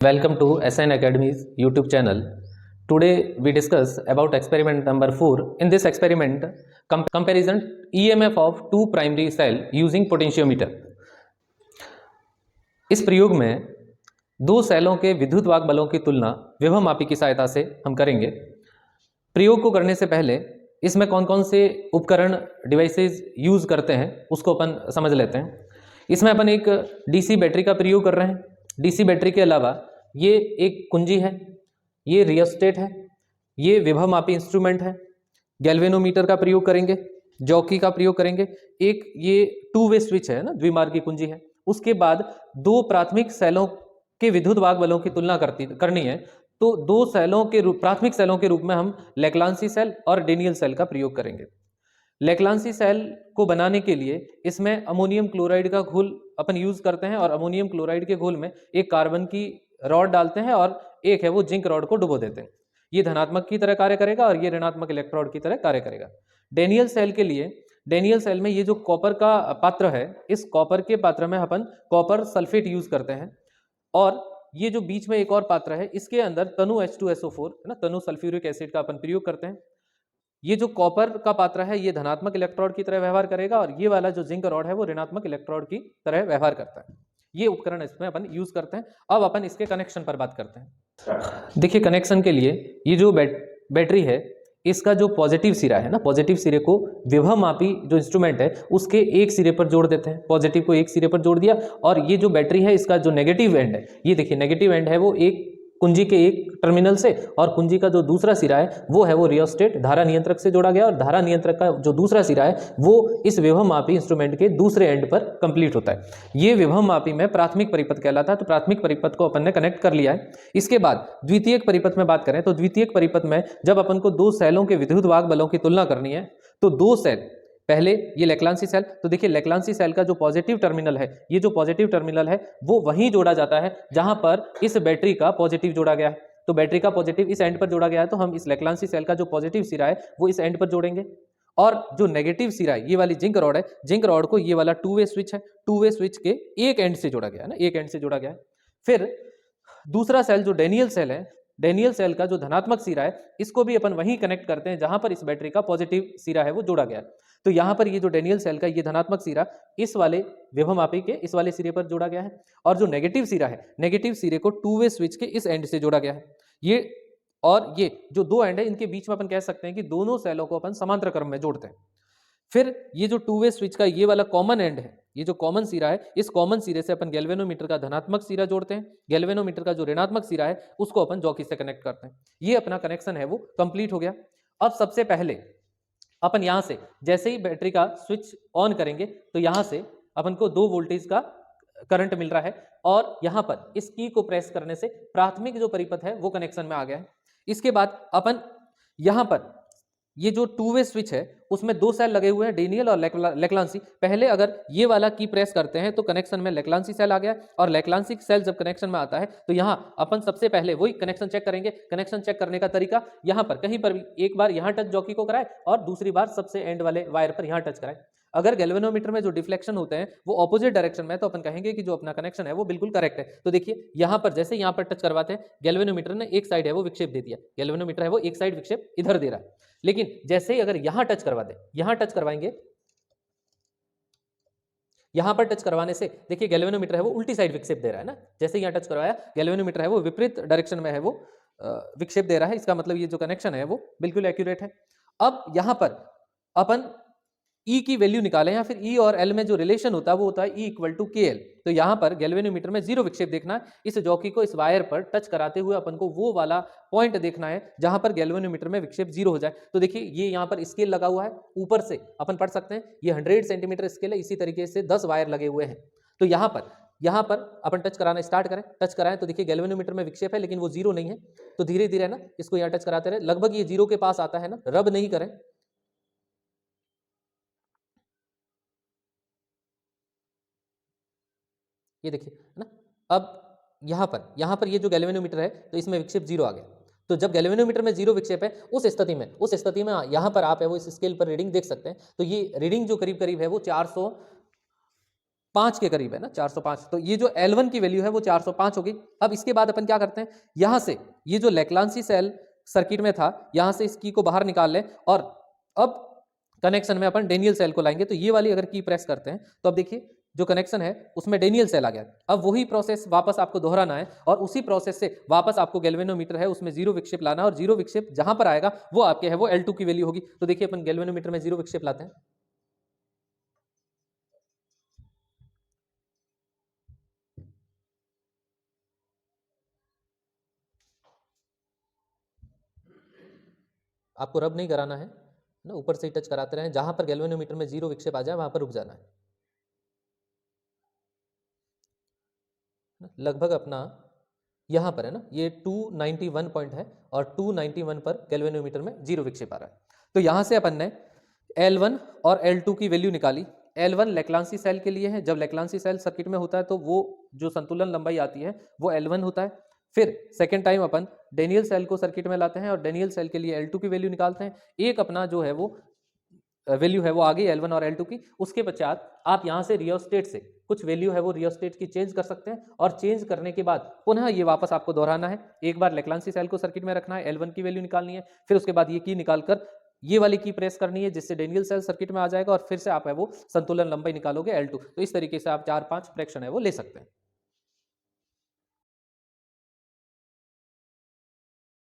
Welcome to SN Academy's YouTube channel. Today we discuss about experiment number 4. In this experiment, comparison EMF of two primary cell using potentiometer. इस प्रयोग में दो सेलों के विद्युत वाहक बलों की तुलना विभव मापी की सहायता से हम करेंगे। प्रयोग को करने से पहले इसमें कौन कौन से उपकरण डिवाइसेस यूज करते हैं उसको अपन समझ लेते हैं। इसमें अपन एक डीसी बैटरी का प्रयोग कर रहे हैं। डीसी बैटरी के अलावा ये एक कुंजी है, ये रियोस्टेट है, ये विभव मापी इंस्ट्रूमेंट है, गैल्वेनोमीटर का प्रयोग करेंगे, जॉकी का प्रयोग करेंगे, एक ये टू वे स्विच है ना, द्विमार्गी कुंजी है। उसके बाद दो प्राथमिक सेलों के विद्युत वाहक बलों की तुलना करनी है, तो दो सेलों के प्राथमिक सेलों के रूप में हम लेक्लांसी सेल और डेनियल सेल का प्रयोग करेंगे। लेक्लांसी सेल को बनाने के लिए इसमें अमोनियम क्लोराइड का घोल अपन यूज करते हैं और अमोनियम क्लोराइड के घोल में एक कार्बन की रॉड डालते हैं और एक है वो जिंक रॉड को डुबो देते हैं। ये धनात्मक की तरह कार्य करेगा और ये ऋणात्मक इलेक्ट्रोड की तरह कार्य करेगा। डेनियल सेल के लिए, डेनियल सेल में ये जो कॉपर का पात्र है, इस कॉपर के पात्र में अपन कॉपर सल्फेट यूज करते हैं और ये जो बीच में एक और पात्र है इसके अंदर तनु H2SO4 है ना, तनु सल्फ्यूरिक एसिड का अपन प्रयोग करते हैं। ये जो कॉपर का पात्र है ये धनात्मक इलेक्ट्रोड की तरह व्यवहार करेगा और ये वाला जो जिंक रॉड है वो ऋणात्मक इलेक्ट्रोड की तरह व्यवहार करता है। ये उपकरण इसमें अपन यूज करते हैं। अब अपन इसके कनेक्शन पर बात करते हैं। देखिए, कनेक्शन के लिए ये जो बैटरी है इसका जो पॉजिटिव सिरा है ना, पॉजिटिव सिरे को विभव मापी जो इंस्ट्रूमेंट है उसके एक सिरे पर जोड़ देते हैं। पॉजिटिव को एक सिरे पर जोड़ दिया और ये जो बैटरी है इसका जो नेगेटिव एंड है, ये देखिए नेगेटिव एंड है वो एक कुंजी के एक टर्मिनल से और कुंजी का जो दूसरा सिरा है वो रियोस्टेट धारा नियंत्रक से जोड़ा गया और धारा नियंत्रक का जो दूसरा सिरा है वो इस विभव मापी इंस्ट्रूमेंट के दूसरे एंड पर कंप्लीट होता है। ये विभव मापी में प्राथमिक परिपथ कहलाता है। तो प्राथमिक परिपथ को अपन ने कनेक्ट कर लिया है। इसके बाद द्वितीयक परिपथ में बात करें तो द्वितीयक परिपथ में जब अपन को दो सेलों के विद्युत वाहक बलों की तुलना करनी है तो दो सेल, पहले ये लेक्लांसी सेल, तो देखिए लेक्लांसी सेल का जो पॉजिटिव टर्मिनल है, ये जो पॉजिटिव टर्मिनल है वो वहीं जोड़ा जाता है जहां पर इस बैटरी का पॉजिटिव जोड़ा गया है। तो बैटरी का पॉजिटिव इस एंड पर जोड़ा गया है तो हम इस लेक्लांसी सेल का जो पॉजिटिव सिरा है वो इस एंड पर जोड़ेंगे और जो नेगेटिव सिरा है ये वाली जिंक रॉड है, जिंक रॉड को ये वाला टू वे स्विच है, टू वे स्विच के एक एंड से जोड़ा गया है ना, एक एंड से जोड़ा गया है। फिर दूसरा सेल जो डेनियल सेल है, डेनियल सेल का जो धनात्मक सिरा है इसको भी अपन वहीं कनेक्ट करते हैं जहां पर इस बैटरी का पॉजिटिव सिरा है वो जोड़ा गया है। तो यहां पर ये जो डेनियल सेल का ये धनात्मक सिरा इस वाले विभव मापी के इस वाले सिरे पर जोड़ा गया है और जो नेगेटिव सिरा है, नेगेटिव सिरे को टू वे स्विच के इस एंड से जोड़ा गया है। ये और ये जो दो एंड है इनके बीच में अपन कह सकते हैं कि दोनों सेलों को अपन समांतर क्रम में जोड़ते हैं। फिर ये जो टू वे स्विच का ये वाला कॉमन एंड है, ये जो कॉमन सिरा है, इस कॉमन सिरे से अपन गैल्वेनोमीटर का धनात्मक सिरा जोड़ते हैं। गैल्वेनोमीटर का जो ऋणात्मक सिरा है उसको अपन जॉकी से कनेक्ट करते हैं। ये अपना कनेक्शन है वो कंप्लीट हो गया। अब सबसे पहले अपन यहां से जैसे ही बैटरी का स्विच ऑन करेंगे तो यहां से अपन को 2 वोल्टेज का करंट मिल रहा है और यहां पर इस की को प्रेस करने से प्राथमिक जो परिपथ है वो कनेक्शन में आ गया है। इसके बाद अपन यहां पर ये जो टू वे स्विच है उसमें दो सेल लगे हुए हैं, डेनियल और लेक्लांसी। पहले अगर ये वाला की प्रेस करते हैं तो कनेक्शन में लेक्लांसी सेल आ गया और लेक्लांसी सेल जब कनेक्शन में आता है तो यहां अपन सबसे पहले वही कनेक्शन चेक करेंगे। कनेक्शन चेक करने का तरीका यहां पर कहीं पर भी एक बार यहां टच जॉकी को कराए और दूसरी बार सबसे एंड वाले वायर पर यहां टच कराए। अगर गैल्वेनोमीटर में जो डिफ्लेक्शन होते हैं वो ऑपोजिट डायरेक्शन में है तो अपन कहेंगे कि जो अपना कनेक्शन है वो बिल्कुल करेक्ट है। तो देखिए यहां पर जैसे यहां पर टच करवाते हैं गैल्वेनोमीटर ने एक साइड है वो विक्षेप दे दिया, गैल्वेनोमीटर है वो एक साइड विक्षेप इधर दे रहा है। लेकिन जैसे ही अगर यहां टच करवा दे, यहां टच करवाएंगे, यहां पर टच करवाने से देखिए गैल्वेनोमीटर है वो उल्टी साइड विक्षेप दे रहा है ना। जैसे यहां टच करवाया गैल्वेनोमीटर है वो विपरीत डायरेक्शन में है वो विक्षेप दे रहा है। इसका मतलब ये जो कनेक्शन है वो बिल्कुल एक्यूरेट है। अब यहां पर अपन E की वैल्यू निकालें या फिर E और L में जो रिलेशन होता है वो होता है E = KL। तो यहां पर गैल्वेनोमीटर में जीरो विक्षेप देखना है। इस जॉकी को इस वायर पर टच कराते हुए अपन को वो वाला पॉइंट देखना है जहां पर गैल्वेनोमीटर में विक्षेप जीरो हो जाए। तो देखिए ये यहां पर स्केल लगा हुआ है, ऊपर से अपन पढ़ सकते हैं ये 100 सेंटीमीटर स्केल है। इसी तरीके से 10 वायर लगे हुए हैं। तो यहां पर अपन टच कराना स्टार्ट करें, टच कराएं तो देखिए गैल्वेनोमीटर में विक्षेप है लेकिन वो जीरो नहीं है। तो धीरे धीरे ना इसको यहाँ टच कराते रहे, लगभग ये जीरो के पास आता है ना, रब नहीं करें। ये देखिए है ना। अब यहां पर ये जो गैल्वेनोमीटर है तो इसमें विक्षेप जीरो आ गया। तो जब गैल्वेनोमीटर में जीरो विक्षेप है उस स्थिति में यहां पर आप है वो इस स्केल पर रीडिंग देख सकते हैं। तो ये रीडिंग जो करीब करीब है वो 400 5 के करीब है ना, 405। तो ये जो L1 की वैल्यू है वो 405 होगी। अब इसके बाद अपन क्या करते हैं, यहां से ये जो लैक्लांसी सेल सर्किट में था, यहां से इस की को बाहर निकाल लें और अब कनेक्शन में अपन डेनियल सेल को लाएंगे। तो ये वाली अगर की प्रेस करते हैं तो अब देखिए जो कनेक्शन है उसमें डेनियल सेल आ गया। अब वही प्रोसेस वापस आपको दोहराना है और उसी प्रोसेस से वापस आपको गैल्वेनोमीटर है उसमें जीरो विक्षेप लाना है, और जीरो विक्षेप जहां पर आएगा वो आपके है वो L2 की वैल्यू होगी। तो देखिए अपन गैल्वेनोमीटर में जीरो विक्षेप लाते हैं, आपको रब नहीं कराना है ना, ऊपर से ही टच कराते रहें, जहां पर गैल्वेनोमीटर में जीरो विक्षेप आ जाए वहां पर रुक जाना है ना? लगभग अपना यहां पर है ना, ये 291 पॉइंट है और 291 पर गैल्वेनोमीटर में जीरो विक्षेप आ रहा है। तो यहां से अपन ने L1 और L2 की वैल्यू निकाली। L1 लैक्लांसी सेल के लिए है, जब लैक्लांसी सेल सर्किट में होता है तो वो जो संतुलन लंबाई आती है वो L1 होता है। फिर सेकेंड टाइम अपन डेनियल सेल को सर्किट में लाते हैं और डेनियल सेल के लिए L2 की वैल्यू निकालते हैं। एक अपना जो है वो वैल्यू है वो आ गई L1 और L2 की। उसके पश्चात आप यहां से रियोस्टेट से कुछ वैल्यू है वो रियोस्टेट की चेंज कर सकते हैं, और चेंज करने के बाद पुनः ये वापस आपको दोहराना है। एक बार लैक्लांसी सेल को सर्किट में रखना है, L1 की वैल्यू निकालनी है, फिर उसके बाद ये की निकालकर ये वाली की प्रेस करनी है जिससे डेनियल सेल सर्किट में आ जाएगा, और फिर से आप है वो संतुलन लंबाई निकालोगे L2। तो इस तरीके से आप 4-5 फ्रैक्शन है वो ले सकते हैं।